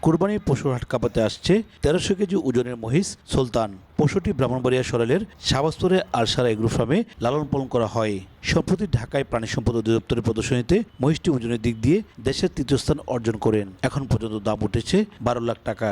কোরবানির পশুর হাট কাঁপাতে আসছে ১৩০০ কেজি ওজনের মহিষ সুলতান। পশুটি ব্রাহ্মণবাড়িয়া সরাইলের শাহবাজপুরে আরশারা এগ্রো ফার্মে লালন পালন করা হয়। সম্প্রতি ঢাকায় প্রাণী সম্পদ অধিদপ্তরের প্রদর্শনীতে মহিষটি ওজনের দিক দিয়ে দেশের তৃতীয় স্থান অর্জন করেন। এখন পর্যন্ত দাম উঠেছে ১২ লাখ টাকা।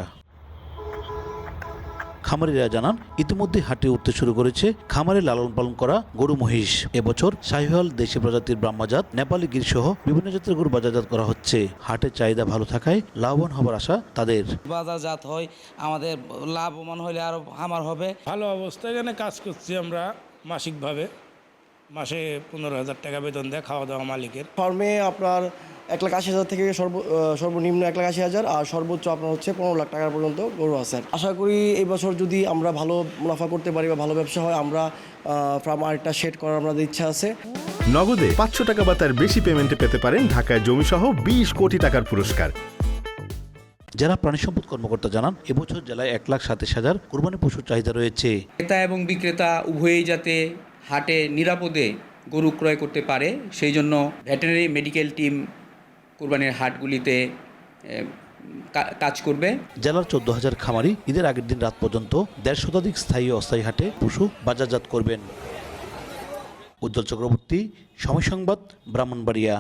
খামারিরা জানান, ইতিমধ্যে হাটে উঠতে শুরু করেছে খামারে লালন পালন করা গরু মহিষ। এবছর শাহিওয়াল, দেশি প্রজাতির ব্রাহ্মজাত, নেপালি গির সহ বিভিন্ন জাতের গরু বাজারজাত করা হচ্ছে। হাটের চাহিদা ভালো থাকায় লাভবান হবার আশা তাদের। বাজারজাত হয়, আমাদের লাভবান হলে আরো আমার হবে। ভালো অবস্থা। এখানে কাজ করছি আমরা মাসিকভাবে, মাসে ১৫,০০০ টাকা বেতন দেয় খাওয়া দাওয়া মালিকের। ফার্মে আপনার ১,৮০,০০০ থেকে সর্বনিম্ন ১,৮০,০০০ আর সর্বোচ্চ আপনার হচ্ছে ১৫ লাখ টাকা পর্যন্ত গরু আছে। আশা করি এই বছর যদি আমরা ভালো মুনাফা করতে পারি বা ভালো ব্যবসা হয়, আমরা ফার্ম আরেকটা শেড করার আমাদের ইচ্ছা আছে। নগদে ৫০০ টাকা বা তার বেশি পেমেন্টে পেতে পারেন ঢাকায় জমিসহ ২০ কোটি টাকার পুরস্কার। জেলা প্রাণী সম্পদ কর্মকর্তা জানান, এবছর জেলায় ১,২৭,০০০ কোরবানি পশুর চাহিদা রয়েছে। ক্রেতা এবং বিক্রেতা উভয়েই যাতে হাটে নিরাপদে গরু ক্রয় করতে পারে, সেই জন্য ভেটেরিনারি মেডিকেল টিম কোরবানির হাটগুলিতে কাজ করবে। জেলার ১৪,০০০ খামারি ঈদের আগের দিন রাত পর্যন্ত ১৫০ শতাধিক স্থায়ী ও অস্থায়ী হাটে পশু বাজারজাত করবেন। উজ্জ্বল চক্রবর্তী, সময় সংবাদ, ব্রাহ্মণবাড়িয়া।